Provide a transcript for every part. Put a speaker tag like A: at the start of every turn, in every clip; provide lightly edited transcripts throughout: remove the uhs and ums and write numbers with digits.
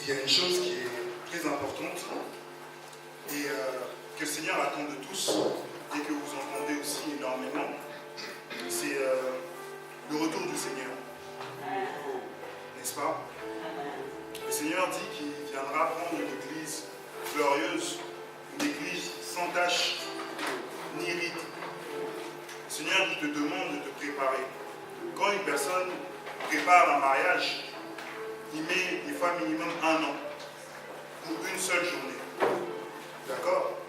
A: il y a une chose qui est très importante et que le Seigneur attend de tous et que vous entendez aussi énormément, c'est le retour du Seigneur. N'est-ce pas? Le Seigneur dit qu'il viendra prendre une église glorieuse, une église sans tache ni ride. Le Seigneur te demande de te préparer. Quand une personne prépare un mariage, il met des fois minimum 1 an pour une seule journée. D'accord?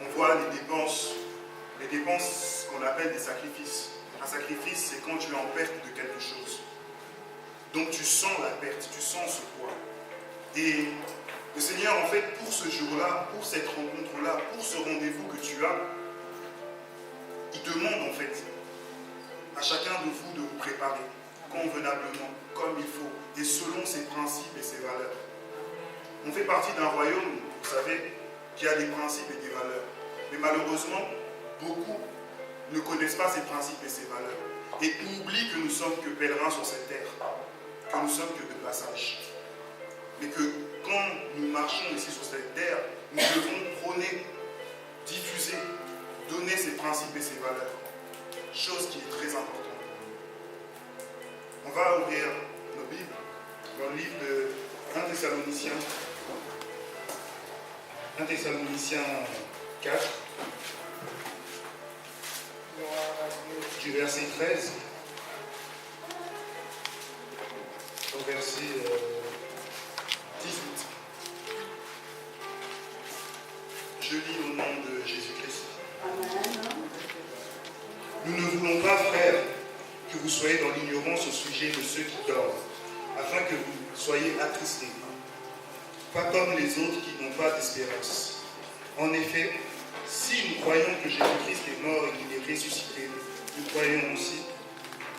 A: On voit les dépenses qu'on appelle des sacrifices. Un sacrifice, c'est quand tu es en perte de quelque chose. Donc tu sens la perte, tu sens ce poids. Et le Seigneur, en fait, pour ce jour-là, pour cette rencontre-là, pour ce rendez-vous que tu as, il demande en fait à chacun de vous de vous préparer convenablement, comme il faut, et selon ses principes et ses valeurs. On fait partie d'un royaume, vous savez, qui a des principes et des valeurs. Mais malheureusement, beaucoup ne connaissent pas ces principes et ces valeurs. Et oublient que nous sommes que pèlerins sur cette terre, que nous sommes que de passage. Mais que quand nous marchons ici sur cette terre, nous devons prôner, diffuser, donner ces principes et ces valeurs. Chose qui est très importante. On va ouvrir nos Bibles dans le livre de 1 Thessaloniciens. 1 Thessaloniciens 4, du verset 13 au verset 18. Je lis au nom de Jésus-Christ. Nous ne voulons pas, frères, que vous soyez dans l'ignorance au sujet de ceux qui dorment, afin que vous soyez attristés. Pas comme les autres qui n'ont pas d'espérance. En effet, si nous croyons que Jésus-Christ est mort et qu'il est ressuscité, nous croyons aussi,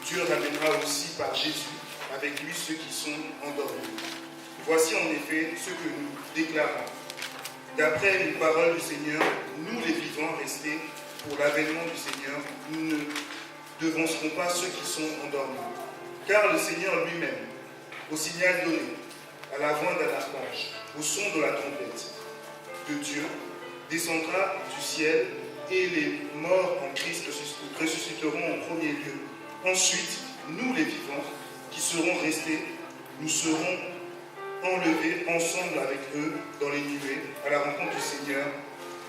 A: Dieu ramènera aussi par Jésus avec lui ceux qui sont endormis. Voici en effet ce que nous déclarons. D'après les paroles du Seigneur, nous les vivants restés pour l'avènement du Seigneur, nous ne devancerons pas ceux qui sont endormis. Car le Seigneur lui-même, au signal donné, à la voix d'un archange, au son de la trompette de Dieu, descendra du ciel et les morts en Christ ressusciteront en premier lieu. Ensuite, nous les vivants qui serons restés, nous serons enlevés ensemble avec eux dans les nuées, à la rencontre du Seigneur,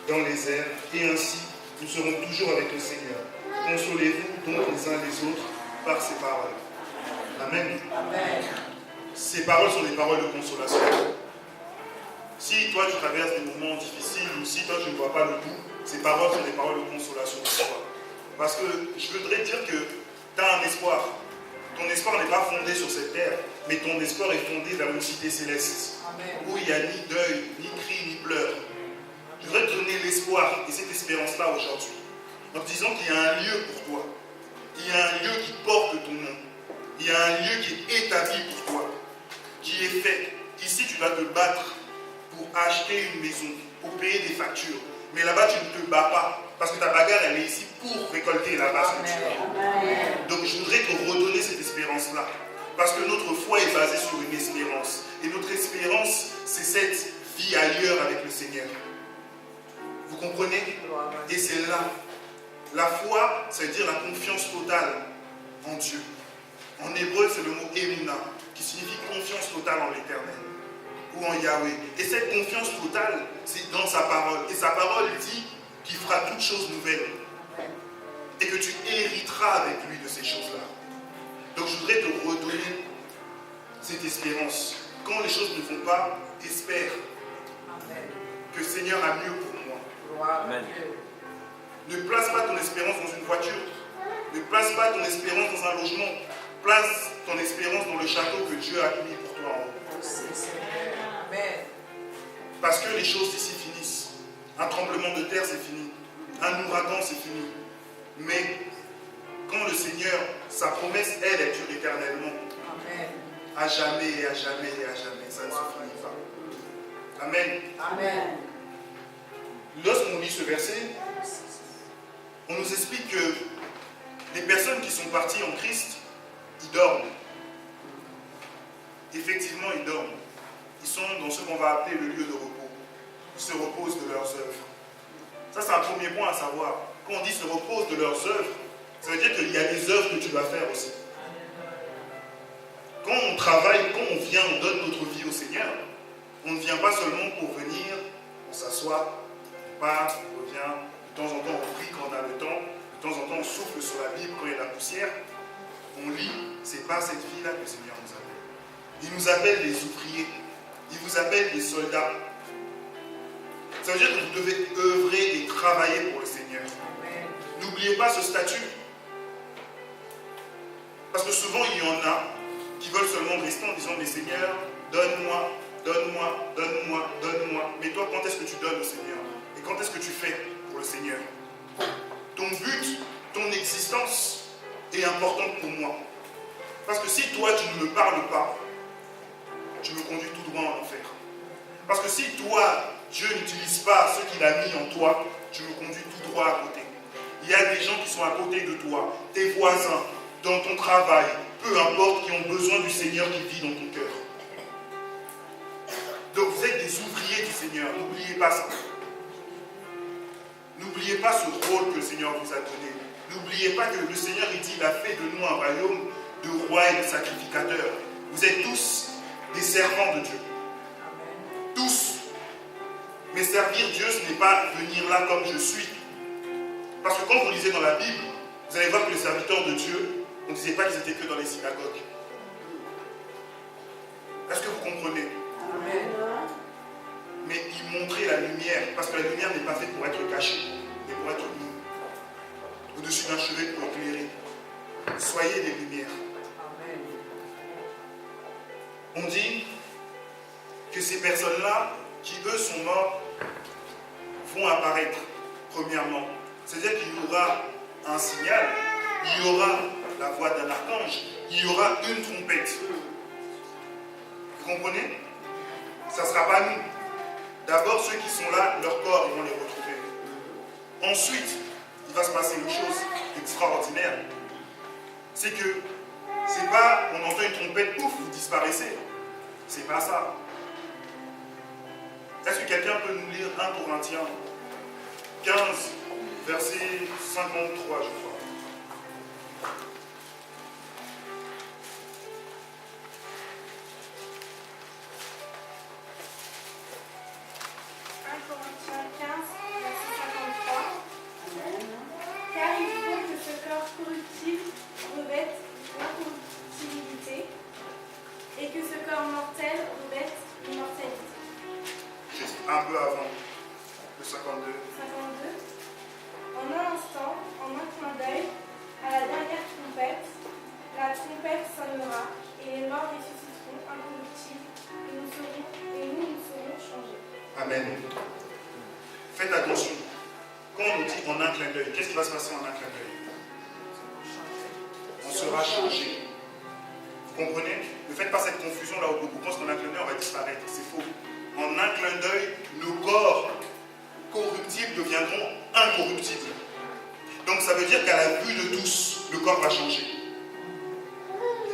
A: dans les airs, et ainsi nous serons toujours avec le Seigneur. Consolez-vous donc les uns les autres par ces paroles. Amen. Amen. Ces paroles sont des paroles de consolation. Si toi tu traverses des moments difficiles ou si toi tu ne vois pas le bout, ces paroles sont des paroles de consolation pour toi. Parce que je voudrais dire que tu as un espoir. Ton espoir n'est pas fondé sur cette terre, mais ton espoir est fondé vers une cité céleste. Amen. Où il n'y a ni deuil, ni cri, ni pleurs. Je voudrais te donner l'espoir et cette espérance-là aujourd'hui. En te disant qu'il y a un lieu pour toi. Il y a un lieu qui porte ton nom. Il y a un lieu qui est établi pour toi. Qui est fait. Ici, tu vas te battre pour acheter une maison, pour payer des factures. Mais là-bas, tu ne te bats pas. Parce que ta bagarre, elle est ici pour récolter là-bas ce que tu as. Donc, je voudrais te redonner cette espérance-là. Parce que notre foi est basée sur une espérance. Et notre espérance, c'est cette vie ailleurs avec le Seigneur. Vous comprenez? Et c'est là. La foi, ça veut dire la confiance totale en Dieu. En hébreu, c'est le mot Emuna, qui signifie confiance totale en l'Éternel. Ou en Yahweh. Et cette confiance totale, c'est dans sa parole. Et sa parole dit qu'il fera toutes choses nouvelles. Et que tu hériteras avec lui de ces choses-là. Donc je voudrais te redonner cette espérance. Quand les choses ne vont pas, espère que le Seigneur a mieux pour moi. Amen. Ne place pas ton espérance dans une voiture. Ne place pas ton espérance dans un logement. Place ton espérance dans le château que Dieu a mis pour toi en haut. Amen. Parce que les choses ici finissent. Un tremblement de terre, c'est fini. Un ouragan, c'est fini. Mais quand le Seigneur, sa promesse, elle dure éternellement. Amen. À jamais et à jamais et à jamais. Ça ne se finit pas. Amen. Amen. Lorsqu'on lit ce verset, on nous explique que les personnes qui sont parties en Christ, ils dorment. Effectivement, ils dorment. Ils sont dans ce qu'on va appeler le lieu de repos. Ils se reposent de leurs œuvres. Ça, c'est un premier point à savoir. Quand on dit se repose de leurs œuvres, ça veut dire qu'il y a des œuvres que tu dois faire aussi. Quand on travaille, quand on vient, on donne notre vie au Seigneur, on ne vient pas seulement pour venir, on s'assoit, on part, on revient, de temps en temps on prie quand on a le temps, de temps en temps on souffle sur la Bible quand il y a de la poussière, on lit, c'est pas cette vie-là que le Seigneur nous appelle. Il nous appelle des ouvriers, il vous appelle des soldats. Ça veut dire que vous devez œuvrer et travailler pour le Seigneur. N'oubliez pas ce statut. Parce que souvent il y en a qui veulent seulement rester en disant mais Seigneur, donne-moi, donne-moi, donne-moi, donne-moi. Mais toi, quand est-ce que tu donnes au Seigneur? Et quand est-ce que tu fais pour le Seigneur? Ton but, ton existence est importante pour moi. Parce que si toi, tu ne me parles pas, tu me conduis tout droit en enfer. Parce que si toi, Dieu n'utilise pas ce qu'il a mis en toi, tu me conduis tout droit à côté. Il y a des gens qui sont à côté de toi, tes voisins, dans ton travail, peu importe, qui ont besoin du Seigneur qui vit dans ton cœur. Donc vous êtes des ouvriers du Seigneur, n'oubliez pas ça. N'oubliez pas ce rôle que le Seigneur vous a donné. N'oubliez pas que le Seigneur, il dit, il a fait de nous un royaume de rois et de sacrificateurs. Vous êtes tous des servants de Dieu. Tous. Mais servir Dieu, ce n'est pas venir là comme je suis. Parce que quand vous lisez dans la Bible, vous allez voir que les serviteurs de Dieu, on ne disait pas qu'ils étaient que dans les synagogues. Est-ce que vous comprenez?
B: Amen.
A: Mais ils montraient la lumière, parce que la lumière n'est pas faite pour être cachée, mais pour être nue. Au-dessus d'un chevet pour éclairer. Soyez des lumières.
B: Amen.
A: On dit que ces personnes-là, qui eux sont morts, vont apparaître, premièrement. C'est-à-dire qu'il y aura un signal, il y aura la voix d'un archange, il y aura une trompette. Vous comprenez? Ça ne sera pas nous. D'abord, ceux qui sont là, leur corps, ils vont les retrouver. Ensuite, il va se passer une chose extraordinaire. C'est que, c'est pas, on entend une trompette, pouf, vous disparaissez. C'est pas ça. Est-ce que quelqu'un peut nous lire 1 Corinthiens 15, verset 53, je crois.
C: Corinthiens 15, verset 53. Car il faut que ce corps corruptible revête l'incorruptibilité et que ce corps mortel revête l'immortalité.
A: Juste un peu avant le 52.
C: 52. En un instant, en un clin d'œil, à la dernière trompette, la trompette sonnera et les morts ressusciteront incorruptibles et nous serons changés.
A: Amen. Faites attention. Quand on nous dit en un clin d'œil, qu'est-ce qui va se passer en un clin d'œil? On sera changé. Vous comprenez? Ne faites pas cette confusion là où beaucoup pensent qu'en un clin d'œil on va disparaître. C'est faux. En un clin d'œil, nos corps corruptibles deviendront incorruptibles. Donc ça veut dire qu'à la vue de tous, le corps va changer.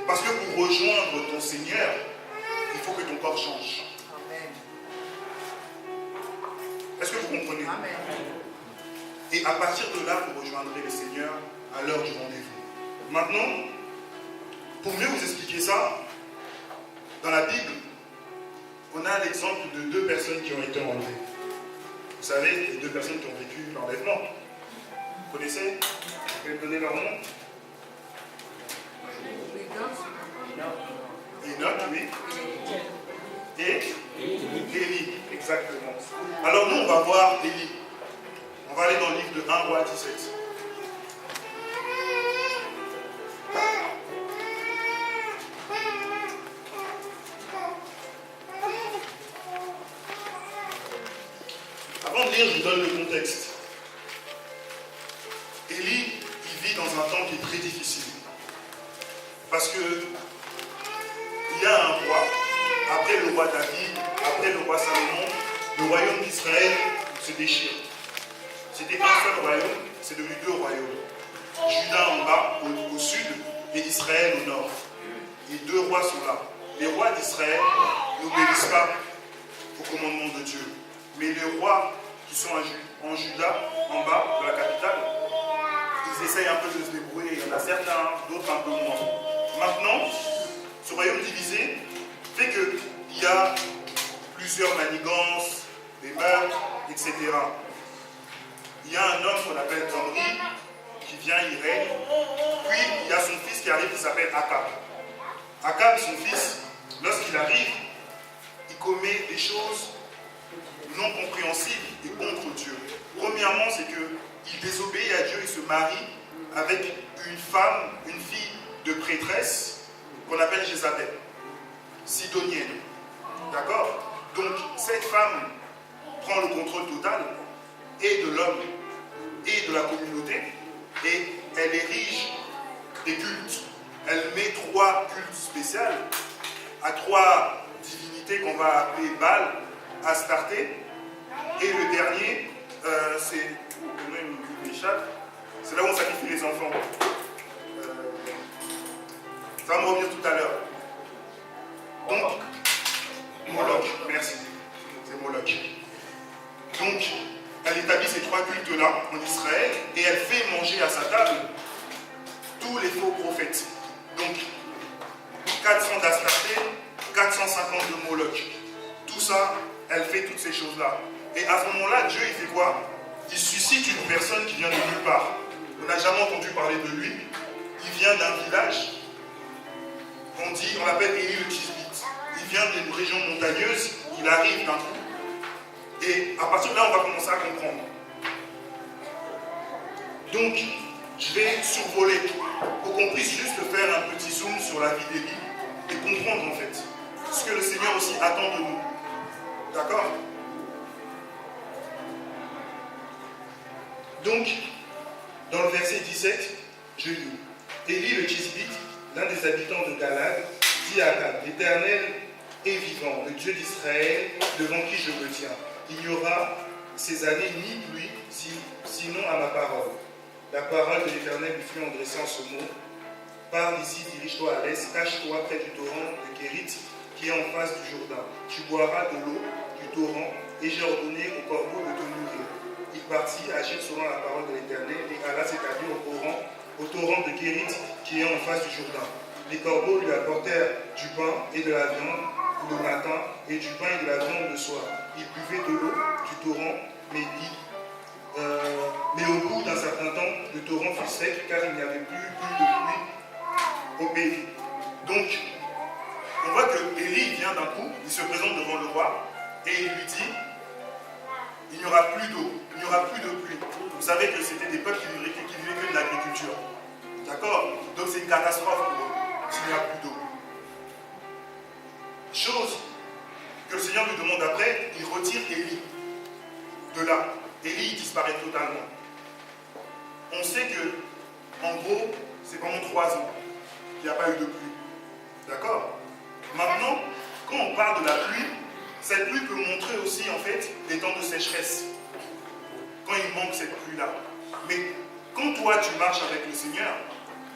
A: Parce que pour rejoindre ton Seigneur, il faut que ton corps change. Est-ce que vous comprenez?
B: Amen.
A: Et à partir de là, vous rejoindrez le Seigneur à l'heure du rendez-vous. Maintenant, pour mieux vous expliquer ça, dans la Bible, on a l'exemple de 2 personnes qui ont été enlevées. Vous savez, les 2 personnes qui ont vécu l'enlèvement. Vous connaissez? Vous pouvez me donner leur nom? Enoch, oui. Et Élie, exactement. Alors nous, on va voir Élie. On va aller dans le livre de 1 Roi 17. Avant de lire, je vous donne le contexte. Élie, il vit dans un temps qui est très difficile. Parce que il y a un roi, après le roi David, après le roi Salomon, le royaume d'Israël se déchire. C'était un seul royaume, c'est devenu 2 royaumes. Juda en bas, au sud, et Israël au nord. Les 2 rois sont là. Les rois d'Israël n'obéissent pas commandements de Dieu. Mais les rois qui sont en Juda, en bas de la capitale, ils essayent un peu de se débrouiller. Il y en a certains, d'autres un peu moins. Maintenant, ce royaume divisé fait qu'il y a plusieurs manigances, des meurtres, etc. Il y a un homme qu'on appelle Omri qui vient, il règne. Puis il y a son fils qui arrive qui s'appelle Akab. Akab, son fils, lorsqu'il arrive, il commet des choses non compréhensibles et contre Dieu. Premièrement, c'est qu'il désobéit à Dieu, il se marie avec une femme, une fille de prêtresse qu'on appelle Jézabel, sidonienne. D'accord? Donc, cette femme prend le contrôle total et de l'homme et de la communauté et elle érige des cultes. Elle met 3 cultes spéciaux à 3 divinités qu'on va appeler Baal, Astarté, et le dernier, c'est là où on sacrifie les enfants. Ça va me revenir tout à l'heure. Donc, Moloch, merci. C'est Moloch. Donc, elle établit ces 3 cultes-là en Israël et elle fait manger à sa table tous les faux prophètes. Donc, 400 d'Astarté, 450 de Moloch. Tout ça, elle fait toutes ces choses-là. Et à ce moment-là, Dieu, il fait quoi? Il suscite une personne qui vient de nulle part. On n'a jamais entendu parler de lui. Il vient d'un village. On l'appelle Élie le Tisbite. Il vient d'une région montagneuse. Il arrive d'un coup. Et à partir de là, on va commencer à comprendre. Donc, je vais survoler pour qu'on puisse juste faire un petit zoom sur la vie d'Élie et comprendre en fait ce que le Seigneur aussi attend de nous. D'accord? Donc, dans le verset 17, je lis. Élie le Tisbite, l'un des habitants de Galad, dit à Akab, l'Éternel est vivant, le Dieu d'Israël, devant qui je me tiens. Il n'y aura ces années ni pluie, sinon à ma parole. La parole de l'Éternel lui fut en dressant ce mot. Pars d'ici, dirige-toi à l'est, cache-toi près du torrent de Kérit, qui est en face du Jourdain. Tu boiras de l'eau du torrent, et j'ai ordonné au corbeau de te nourrir. Il partit, agir selon la parole de l'Éternel, et alla s'établir au torrent de Kérit, qui est en face du Jourdain. Les corbeaux lui apportèrent du pain et de la viande le matin, et du pain et de la viande le soir. Il buvait de l'eau du torrent, mais au bout d'un certain temps, le torrent fut sec, car il n'y avait plus de pluie au pays. Donc, on voit que Élie vient d'un coup, il se présente devant le roi, et il lui dit, il n'y aura plus d'eau, il n'y aura plus de pluie. Vous savez que c'était des peuples qui vivaient que de l'agriculture. D'accord? Donc c'est une catastrophe pour eux, s'il n'y a plus d'eau. Chose que le Seigneur lui demande après, il retire Élie de là. Élie disparaît totalement. On sait que, en gros, c'est pendant 3 ans qu'il n'y a pas eu de pluie. D'accord? Maintenant, quand on parle de la pluie, cette pluie peut montrer aussi, en fait, des temps de sécheresse. Quand il manque cette pluie-là. Mais quand toi, tu marches avec le Seigneur,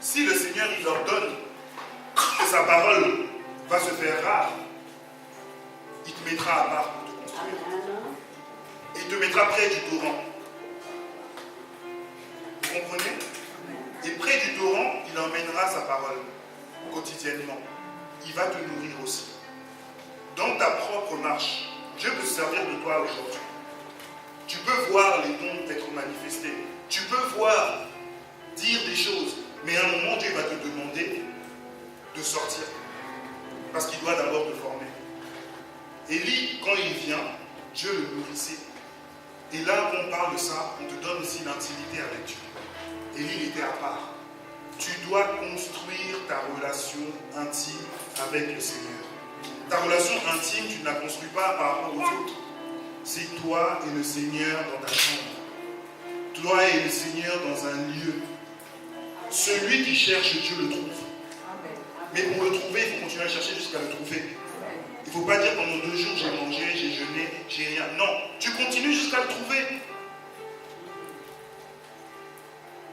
A: si le Seigneur, il ordonne que sa parole va se faire rare, il te mettra à part pour te construire. Il te mettra près du torrent. Vous comprenez? Et près du torrent, il emmènera sa parole quotidiennement. Il va te nourrir aussi. Dans ta propre marche, Dieu peut se servir de toi aujourd'hui. Tu peux voir les dons être manifestés. Tu peux voir, dire des choses. Mais à un moment, Dieu va te demander de sortir. Parce qu'il doit d'abord te former. Élie, quand il vient, Dieu le nourrissait. Et là, quand on parle de ça, on te donne aussi l'intimité avec Dieu. Élie, il était à part. Tu dois construire ta relation intime avec le Seigneur. Ta relation intime, tu ne la construis pas par rapport aux autres. C'est toi et le Seigneur dans ta chambre. Toi et le Seigneur dans un lieu. Celui qui cherche Dieu le trouve. Mais pour le trouver, il faut continuer à chercher jusqu'à le trouver. Il ne faut pas dire pendant 2 jours j'ai mangé, j'ai jeûné, j'ai rien. Non, tu continues jusqu'à le trouver.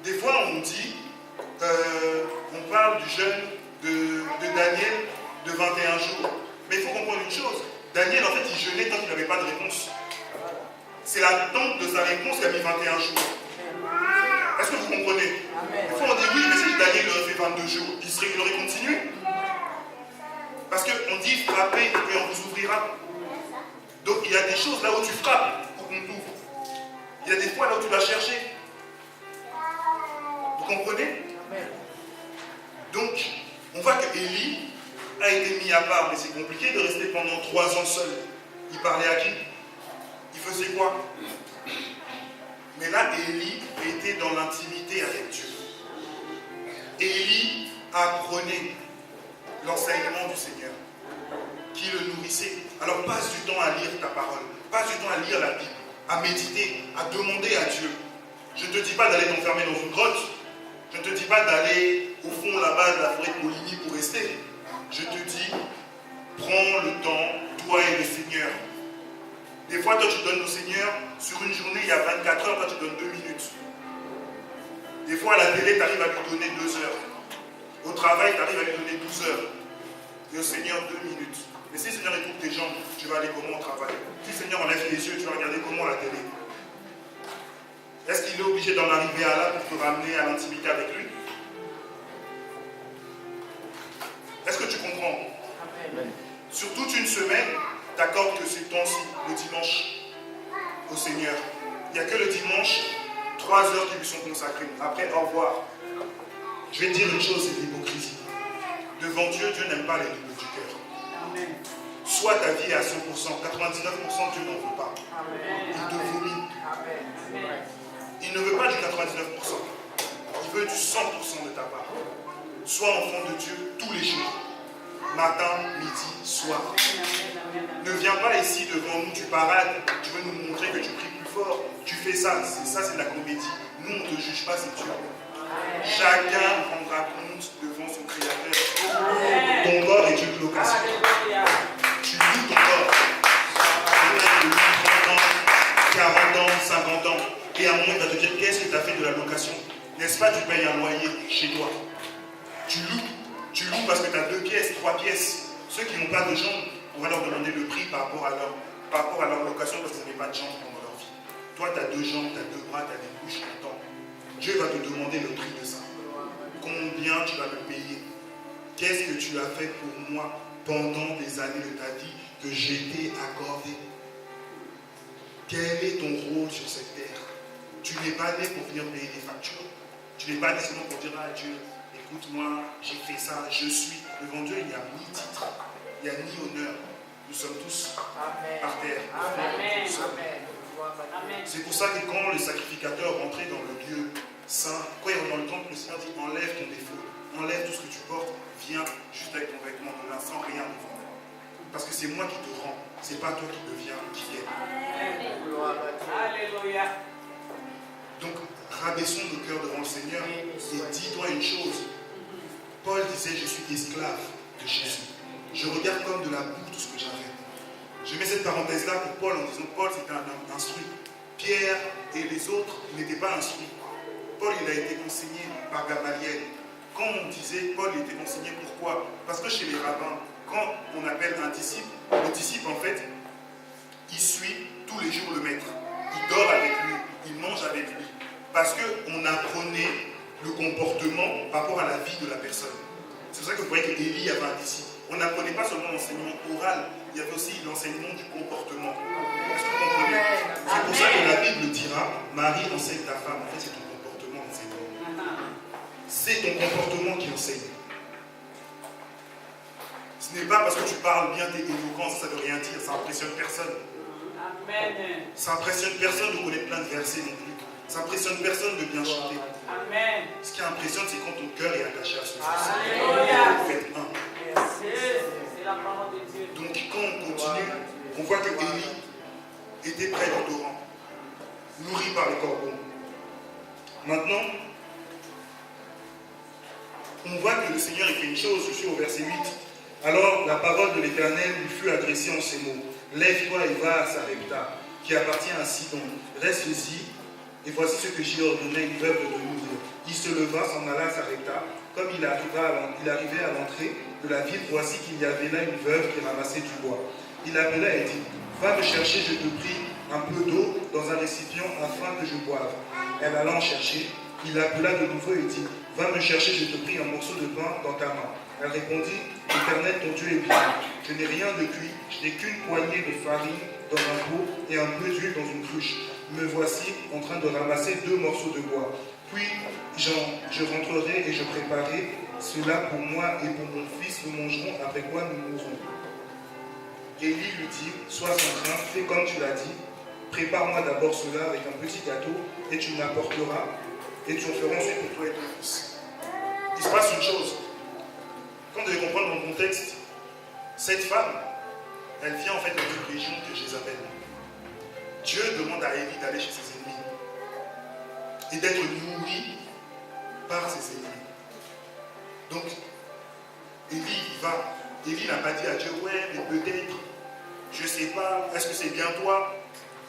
A: Des fois on dit, on parle du jeûne de Daniel de 21 jours. Mais il faut comprendre une chose, Daniel, en fait, il jeûnait tant qu'il n'avait pas de réponse. C'est l'attente de sa réponse qui a mis 21 jours. Est-ce que vous comprenez? Des fois, on dit oui, mais si Daniel aurait fait 22 jours, il aurait continué. Parce qu'on dit frappez et on vous ouvrira. Donc, il y a des choses là où tu frappes pour qu'on t'ouvre. Il y a des fois là où tu dois chercher. Vous comprenez? Donc, on voit que Élie a été mis à part, mais c'est compliqué de rester pendant 3 ans seul. Il parlait à qui? Il faisait quoi? Mais là, Élie était dans l'intimité avec Dieu. Élie apprenait l'enseignement du Seigneur, qui le nourrissait. Alors passe du temps à lire ta parole, passe du temps à lire la Bible, à méditer, à demander à Dieu. Je ne te dis pas d'aller t'enfermer dans une grotte, je ne te dis pas d'aller au fond là-bas de la forêt de Poligny pour rester. Je te dis, prends le temps, toi et le Seigneur. Des fois, toi, tu donnes au Seigneur, sur une journée, il y a 24 heures, toi, tu donnes 2 minutes. Des fois, à la télé, tu arrives à lui donner 2 heures. Au travail, tu arrives à lui donner 12 heures. Et au Seigneur, 2 minutes. Mais si le Seigneur écoute tes jambes, tu vas aller comment au travail? Si le Seigneur enlève tes yeux, tu vas regarder comment à la télé? Est-ce qu'il est obligé d'en arriver à là pour te ramener à l'intimité avec lui? Est-ce que tu comprends? Amen. Sur toute une semaine, t'accordes que c'est temps-ci, le dimanche, au Seigneur. Il n'y a que le dimanche, 3 heures qui lui sont consacrées. Après, au revoir. Je vais te dire une chose, c'est l'hypocrisie. Devant Dieu, Dieu n'aime pas les doubles du cœur. Amen. Soit ta vie est à 100%, 99% Dieu n'en veut pas. Amen. Il te vomit. Amen. Il ne veut pas du 99%. Il veut du 100% de ta part. Sois enfant de Dieu tous les jours. Matin, midi, soir. Ne viens pas ici devant nous, tu parades, tu veux nous montrer que tu pries plus fort. Tu fais ça, c'est de la comédie. Nous, on ne te juge pas, c'est Dieu. Chacun rendra compte devant son Créateur. Ton corps est une location. Tu loues ton corps. Il loue 30 ans, 40 ans, 50 ans. Et à un moment, il va te dire, qu'est-ce que tu as fait de la location? N'est-ce pas, tu payes un loyer chez toi? Tu loues parce que tu as 2 pièces, 3 pièces. Ceux qui n'ont pas de jambes, on va leur demander le prix par rapport à leur location parce qu'ils n'avaient pas de jambes pendant leur vie. Toi, tu as 2 jambes, tu as 2 bras, tu as des bouches, attends. Dieu va te demander le prix de ça. Combien tu vas me payer? Qu'est-ce que tu as fait pour moi pendant des années de ta vie que j'ai été accordé? Quel est ton rôle sur cette terre? Tu n'es pas né pour venir payer des factures. Tu n'es pas né seulement pour dire à Dieu, écoute-moi, j'ai fait ça, je suis. Devant Dieu, il n'y a ni titre, il n'y a ni honneur. Nous sommes tous par terre. Amen. C'est pour ça que quand le sacrificateur rentrait dans le lieu saint, quand il rentre dans le temple, le Seigneur dit, enlève ton défaut, enlève tout ce que tu portes, viens juste avec ton vêtement de lin, sans rien devant moi. Parce que c'est moi qui te rends, c'est pas toi qui deviens, qui est. Alléluia. Donc, rabaissons nos cœurs devant le Seigneur et dis-toi une chose. Paul disait, je suis esclave de Jésus. Je regarde comme de la boue tout ce que j'avais. Je mets cette parenthèse-là pour Paul en disant, Paul c'était un homme instruit. Pierre et les autres n'étaient pas instruits. Paul, il a été enseigné par Gamaliel. Quand on disait, Paul était enseigné, pourquoi? Parce que chez les rabbins, quand on appelle un disciple, le disciple, en fait, il suit tous les jours le maître. Il dort avec lui, il mange avec lui. Parce qu'on apprenait le comportement par rapport à la vie de la personne. C'est pour ça que vous voyez qu'Élie avait un disciple. On n'apprenait pas seulement l'enseignement oral, il y avait aussi l'enseignement du comportement. Est-ce que vous comprenez? C'est pour ça que la Bible dira, Marie enseigne ta femme. En fait, c'est ton comportement qui enseigne. C'est ton comportement qui enseigne. Ce n'est pas parce que tu parles bien, tu es éloquent, ça ne veut rien dire, ça n'impressionne personne. Amen. Ça n'impressionne personne de connaître plein de versets non plus. Ça n'impressionne personne de bien chanter. Amen. Ce qui impressionne, c'est quand ton cœur est attaché à ce Dieu. Faites un. C'est la parole de Dieu. Donc quand on continue, on voit que Élie était près du torrent, nourri par les corbeaux. Maintenant, on voit que le Seigneur fait une chose, je suis au verset 8. Alors la parole de l'Éternel lui fut adressée en ces mots. Lève-toi et va à Sarepta, qui appartient à Sidon. Reste-y, et voici ce que j'ai ordonné à une veuve de nourrir. Il se leva, s'en alla à Sarepta. Comme il arrivait à l'entrée de la ville, voici qu'il y avait là une veuve qui ramassait du bois. Il l'appela et dit, va me chercher, je te prie, un peu d'eau dans un récipient afin que je boive. Elle alla en chercher. Il l'appela de nouveau et dit, va me chercher, je te prie, un morceau de pain dans ta main. Elle répondit, Éternel, ton Dieu est bien. Je n'ai rien de cuit, je n'ai qu'une poignée de farine dans un pot et un peu d'huile dans une cruche. Me voici en train de ramasser 2 morceaux de bois. Puis je rentrerai et je préparerai cela pour moi et pour mon fils, nous mangerons, après quoi nous mourrons. Élie lui dit, sois sans crainte, fais comme tu l'as dit, prépare-moi d'abord cela avec un petit gâteau et tu me l'apporteras et tu en feras ensuite pour toi et ton fils. Il se passe une chose. Quand vous devez comprendre dans le contexte, cette femme, elle vient en fait d'une région de Jézabel. Dieu demande à Élie d'aller chez ses ennemis et d'être nourri par ses ennemis. Donc, Élie y va. Élie n'a pas dit à Dieu, ouais, mais peut-être, je ne sais pas, est-ce que c'est bien toi?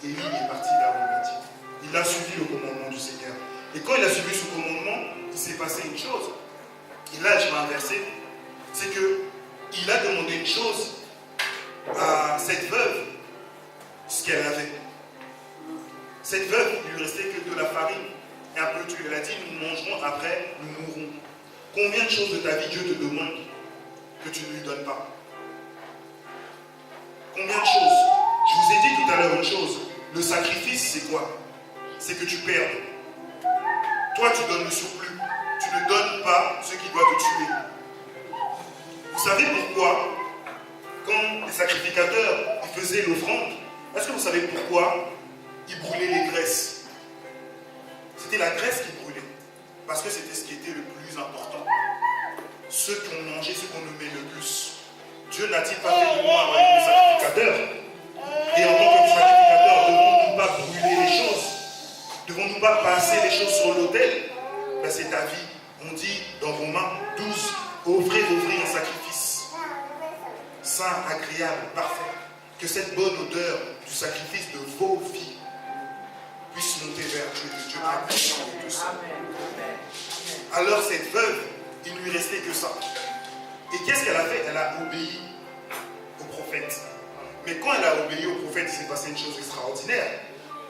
A: Élie est parti là où il a dit. Il a suivi le commandement du Seigneur. Et quand il a suivi ce commandement, il s'est passé une chose. Et là, je vais inverser. C'est qu'il a demandé une chose à cette veuve, ce qu'elle avait. Cette veuve, il lui restait que de la farine et un peu d'huile. Elle a dit, nous mangerons, après, nous mourrons. Combien de choses de ta vie Dieu te demande que tu ne lui donnes pas? Combien de choses? Je vous ai dit tout à l'heure une chose. Le sacrifice, c'est quoi? C'est que tu perds. Toi, tu donnes le surplus. Tu ne donnes pas ce qui doit te tuer. Vous savez pourquoi, quand les sacrificateurs ils faisaient l'offrande, est-ce que vous savez pourquoi ils brûlaient les graisses? C'était la graisse qui brûlait. Parce que c'était ce qui était le plus important. Ceux qui ont mangé, ceux qu'on aimait le plus. Dieu n'a-t-il pas fait de moi avec le sacrificateur? Et en tant que sacrificateur, devons-nous pas brûler les choses? Devons-nous pas passer les choses sur l'autel? Ben, c'est ta vie. On dit dans Romains 12, offrez un sacrifice saint, agréable, parfait. Que cette bonne odeur du sacrifice de vos vies puisse monter vers Dieu, que Dieu prenne de tout ça. Alors cette veuve, il ne lui restait que ça. Et qu'est-ce qu'elle a fait? Elle a obéi au prophète. Mais quand elle a obéi au prophète, il s'est passé une chose extraordinaire.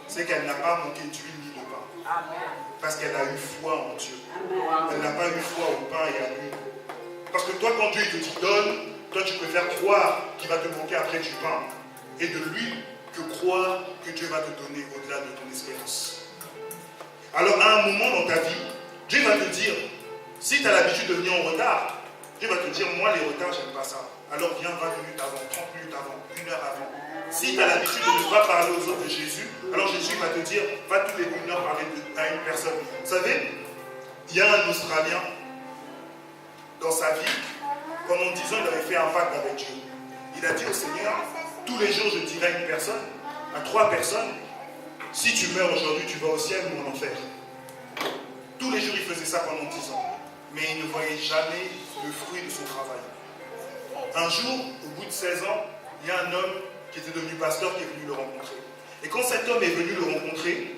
A: C'est qu'elle n'a pas manqué d'huile ni de pain. Parce qu'elle a eu foi en Dieu. Elle n'a pas eu foi au pain et à l'huile. Parce que toi, quand Dieu te dit donne, toi tu préfères croire qu'il va te manquer après du pain et de l'huile que croire que Dieu va te donner au-delà de ton espérance. Alors à un moment dans ta vie, Dieu va te dire, si tu as l'habitude de venir en retard, Dieu va te dire, moi les retards, j'aime pas ça. Alors viens 20 minutes avant, 30 minutes avant, 1 heure avant. Si tu as l'habitude de ne pas parler aux autres de Jésus, alors Jésus va te dire, va tous les 1 heure parler à une personne. Vous savez, il y a un Australien, dans sa vie, pendant 10 ans, il avait fait un pacte avec Dieu. Il a dit au Seigneur, tous les jours je dirai à une personne, à 3 personnes, si tu meurs aujourd'hui, tu vas au ciel ou en enfer. Tous les jours, il faisait ça pendant 10 ans. Mais il ne voyait jamais le fruit de son travail. Un jour, au bout de 16 ans, il y a un homme qui était devenu pasteur qui est venu le rencontrer. Et quand cet homme est venu le rencontrer,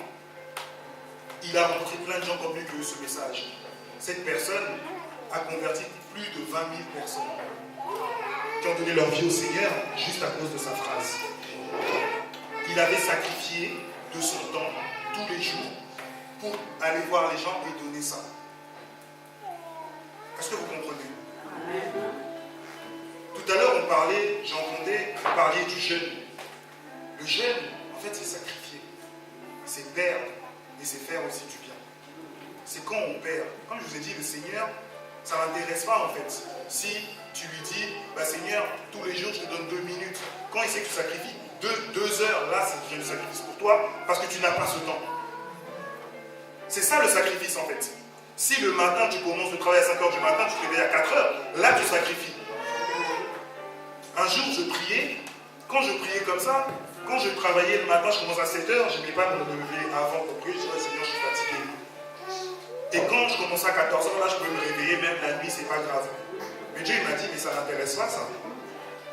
A: il a rencontré plein de gens comme lui qui ont eu ce message. Cette personne a converti plus de 20 000 personnes qui ont donné leur vie au Seigneur juste à cause de sa phrase. Il avait sacrifié de son temps tous les jours pour aller voir les gens et donner ça. Est-ce que vous comprenez? Tout à l'heure, on parlait, j'entendais parler du jeûne. Le jeûne, en fait, c'est sacrifier. C'est perdre, et c'est faire aussi du bien. C'est quand on perd. Comme je vous ai dit, le Seigneur, ça ne m'intéresse pas en fait. Si tu lui dis, bah, Seigneur, tous les jours, je te donne 2 minutes. Quand il sait que tu sacrifies 2 heures, là, c'est déjà le sacrifice pour toi, parce que tu n'as pas ce temps. C'est ça le sacrifice en fait. Si le matin, tu commences le travail à 5 heures du matin, tu te réveilles à 4 heures, là, tu sacrifies. Un jour, je priais. Quand je priais comme ça, quand je travaillais le matin, je commence à 7 heures, je n'aimais pas me lever avant pour prier. Je disais, Seigneur, je suis fatigué. Et quand je commençais à 14 heures, là, je pouvais me réveiller, même la nuit, c'est pas grave. Mais Dieu, il m'a dit, mais ça ne m'intéresse pas, ça.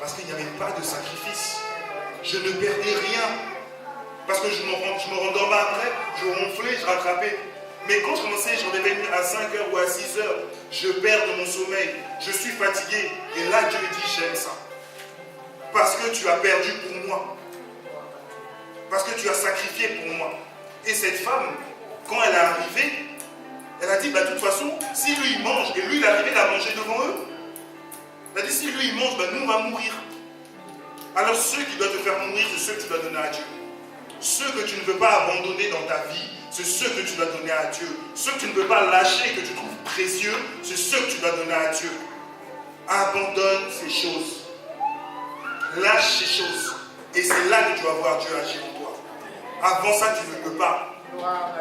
A: Parce qu'il n'y avait pas de sacrifice. Je ne perdais rien. Parce que je me rendormais après, je ronflais, je rattrapais. Mais quand je commençais, je me réveillais à 5 heures ou à 6 heures, je perds de mon sommeil. Je suis fatigué. Et là, Dieu dit, j'aime ça. Parce que tu as perdu pour moi. Parce que tu as sacrifié pour moi. Et cette femme, quand elle est arrivée, elle a dit, bah, de toute façon, si lui il mange, et lui il est arrivé, il a mangé devant eux. Elle a dit, si lui il mange, bah, nous on va mourir. Alors ceux qui doivent te faire mourir, c'est ceux que tu dois donner à Dieu. Ceux que tu ne veux pas abandonner dans ta vie, c'est ceux que tu dois donner à Dieu. Ceux que tu ne veux pas lâcher, que tu trouves précieux, c'est ceux que tu dois donner à Dieu. Abandonne ces choses. Lâche ces choses. Et c'est là que tu vas voir Dieu agir en toi. Avant ça, tu ne peux pas.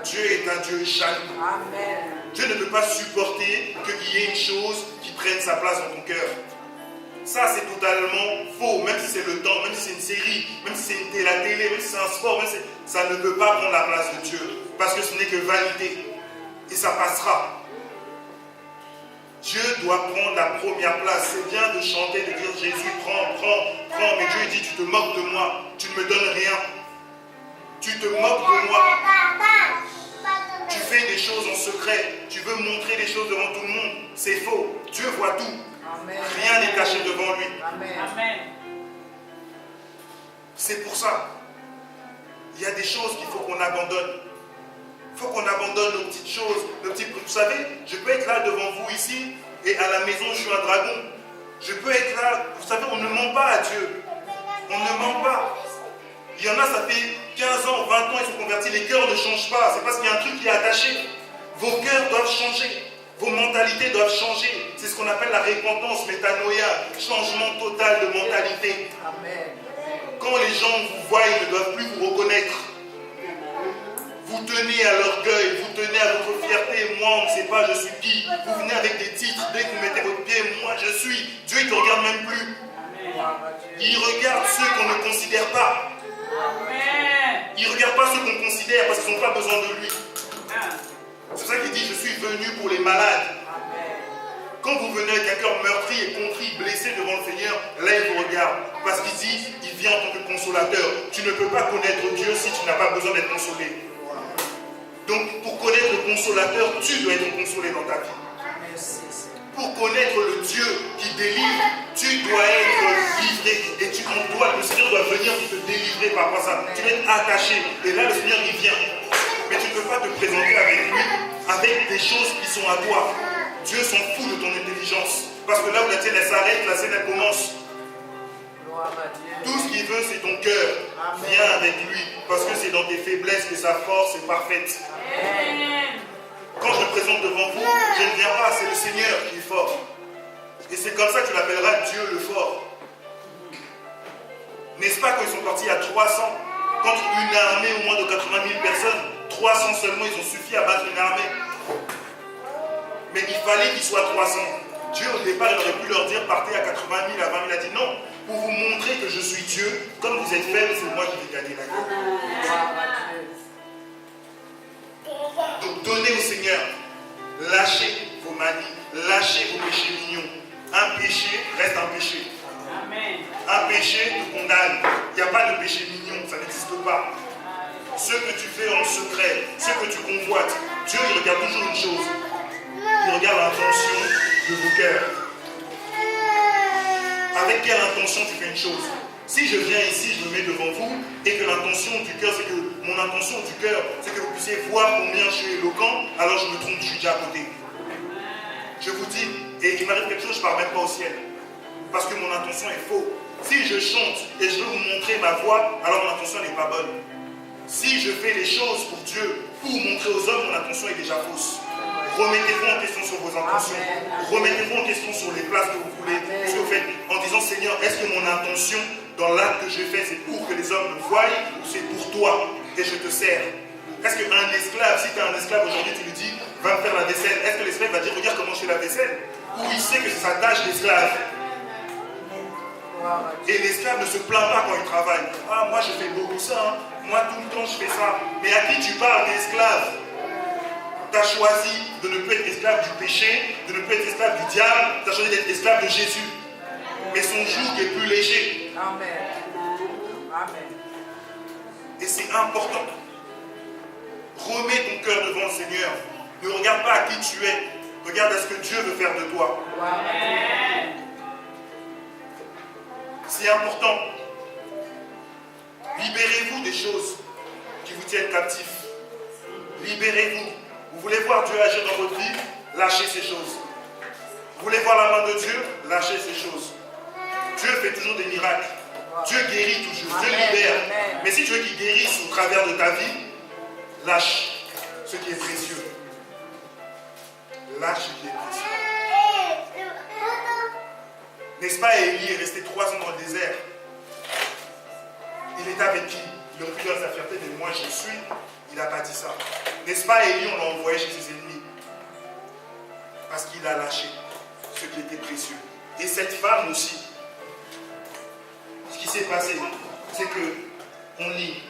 A: Dieu est un Dieu jaloux.
B: Amen.
A: Dieu ne peut pas supporter qu'il y ait une chose qui prenne sa place dans ton cœur. Ça, c'est totalement faux. Même si c'est le temps, même si c'est une série, même si c'est la télé, même si c'est un sport, même si ça ne peut pas prendre la place de Dieu. Parce que ce n'est que vanité. Et ça passera. Dieu doit prendre la première place. C'est bien de chanter, de dire Jésus, prends. Mais Dieu dit, tu te moques de moi. Tu ne me donnes rien. Tu te moques de moi. Tu fais des choses en secret. Tu veux montrer des choses devant tout le monde. C'est faux. Dieu voit tout.
B: Amen.
A: Rien n'est caché devant lui.
B: Amen.
A: C'est pour ça. Il y a des choses qu'il faut qu'on abandonne. Il faut qu'on abandonne nos petites choses. Vous savez, je peux être là devant vous ici et à la maison je suis un dragon. Je peux être là. Vous savez, on ne ment pas à Dieu. On ne ment pas. Il y en a, ça fait 15 ans, 20 ans, ils sont convertis. Les cœurs ne changent pas. C'est parce qu'il y a un truc qui est attaché. Vos cœurs doivent changer. Vos mentalités doivent changer. C'est ce qu'on appelle la repentance, métanoïa, changement total de mentalité.
B: Amen.
A: Quand les gens vous voient, ils ne doivent plus vous reconnaître. Vous tenez à l'orgueil, vous tenez à votre fierté. Moi, on ne sait pas, je suis qui. Vous venez avec des titres. Dès que vous mettez votre pied, moi, je suis. Dieu, il ne te regarde même plus. Il regarde ceux qu'on ne considère pas. Il ne regarde pas ceux qu'on considère parce qu'ils n'ont pas besoin de lui. C'est pour ça qu'il dit, je suis venu pour les malades. Quand vous venez avec un cœur meurtri et contrit, blessé devant le Seigneur, là il vous regarde. Parce qu'il dit, il vient en tant que consolateur. Tu ne peux pas connaître Dieu si tu n'as pas besoin d'être consolé. Donc pour connaître le consolateur, tu dois être consolé dans ta vie. Pour connaître le Dieu qui délivre, tu dois être livré. Et le Seigneur doit venir te délivrer par rapport à ça. Tu dois être attaché. Et là le Seigneur il vient. Mais tu ne peux pas te présenter avec lui avec des choses qui sont à toi. Dieu s'en fout de ton intelligence. Parce que là où la tienne elle s'arrête, la scène elle commence. Tout ce qu'il veut c'est ton cœur. Viens avec lui. Parce que c'est dans tes faiblesses que sa force est parfaite. Quand je me présente devant vous, je ne viens pas, c'est le Seigneur qui est fort. Et c'est comme ça que tu l'appelleras Dieu le fort. N'est-ce pas qu'ils sont partis à 300 contre une armée au moins de 80 000 personnes? 300 seulement, ils ont suffi à battre une armée. Mais il fallait qu'ils soient 300. Dieu, au départ, il aurait pu leur dire partez à 80 000, à 20 000. Il a dit non, pour vous montrer que je suis Dieu, comme vous êtes faibles, c'est moi qui vais gagner la guerre. Donc donnez au Seigneur. Lâchez vos manies, lâchez vos péchés mignons. Un péché reste un péché. Un péché te condamne. Il n'y a pas de péché mignon, ça n'existe pas. Ce que tu fais en secret, ce que tu convoites, Dieu il regarde toujours une chose. Il regarde l'intention de vos cœurs. Avec quelle intention tu fais une chose? Si je viens ici, je me mets devant vous, et que l'intention du cœur, c'est que mon intention du cœur, c'est que vous puissiez voir combien je suis éloquent, alors je me trompe, je suis déjà à côté. Je vous dis, et il m'arrive quelque chose, je ne pars même pas au ciel. Parce que mon intention est fausse. Si je chante et je veux vous montrer ma voix, alors mon intention n'est pas bonne. Si je fais les choses pour Dieu, pour montrer aux hommes, mon intention est déjà fausse. Remettez-vous en question sur vos intentions. Remettez-vous en question sur les places que vous voulez, ce que vous faites, en disant Seigneur, est-ce que mon intention dans l'acte que je fais, c'est pour que les hommes me voient ou c'est pour toi et je te sers? Est-ce qu'un esclave, si tu as un esclave aujourd'hui, tu lui dis va me faire la vaisselle, est-ce que l'esclave va dire regarde comment je fais la vaisselle? Ou il sait que c'est sa tâche d'esclave? Et l'esclave ne se plaint pas quand il travaille. Ah, moi je fais beaucoup ça, hein. Moi tout le temps je fais ça. Mais à qui tu parles d'esclave? Tu as choisi de ne plus être esclave du péché, de ne plus être esclave du diable, tu as choisi d'être esclave de Jésus. Mais son joug est plus léger.
B: Amen. Amen.
A: Et c'est important. Remets ton cœur devant le Seigneur. Ne regarde pas à qui tu es. Regarde à ce que Dieu veut faire de toi.
B: Amen.
A: Si C'est important. Libérez-vous des choses qui vous tiennent captifs. Libérez-vous. Vous voulez voir Dieu agir dans votre vie? Lâchez ces choses. Vous voulez voir la main de Dieu? Lâchez ces choses. Dieu fait toujours des miracles. Dieu guérit toujours. Dieu libère. Mais si tu veux qu'il guérisse au travers de ta vie, lâche ce qui est précieux. Lâche ce qui est précieux. N'est-ce pas, Élie est resté 3 ans dans le désert. Il était avec qui? Il aurait pu dire sa fierté, mais moi je suis. Il n'a pas dit ça. N'est-ce pas, Élie, on l'a envoyé chez ses ennemis. Parce qu'il a lâché ce qui était précieux. Et cette femme aussi, ce qui s'est passé, c'est que, on lit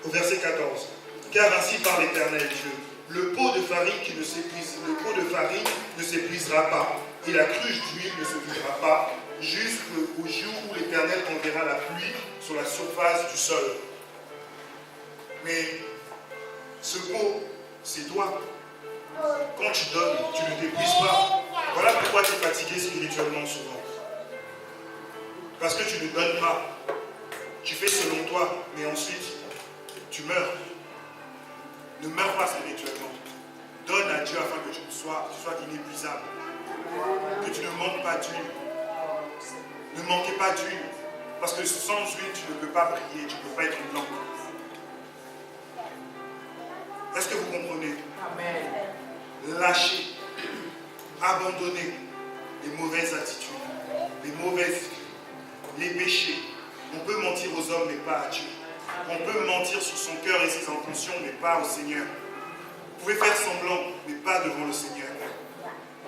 A: au verset 14. Car ainsi parle l'Éternel Dieu, le pot de farine ne s'épuisera pas, et la cruche d'huile ne se videra pas, jusqu'au jour où l'Éternel enverra la pluie sur la surface du sol. Mais ce pot, c'est toi. Quand tu donnes, tu ne t'épuises pas. Voilà pourquoi tu es fatigué spirituellement souvent. Parce que tu ne donnes pas. Tu fais selon toi, mais ensuite, tu meurs. Ne meurs pas spirituellement. Donne à Dieu afin que tu sois inépuisable. Que tu ne manques pas d'huile. Ne manquez pas d'huile. Parce que sans huile, tu ne peux pas briller, tu ne peux pas être blanc. Est-ce que vous comprenez? Amen. Lâchez, abandonnez les mauvaises attitudes, les mauvaises vies, les péchés. On peut mentir aux hommes, mais pas à Dieu. On peut mentir sur son cœur et ses intentions, mais pas au Seigneur. Vous pouvez faire semblant, mais pas devant le Seigneur.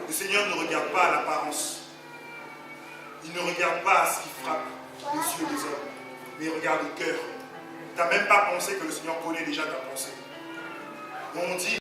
A: Le Seigneur ne regarde pas à l'apparence. Il ne regarde pas à ce qui frappe les yeux des hommes, mais il regarde le cœur. Tu n'as même pas pensé que le Seigneur connaît déjà ta pensée. On dit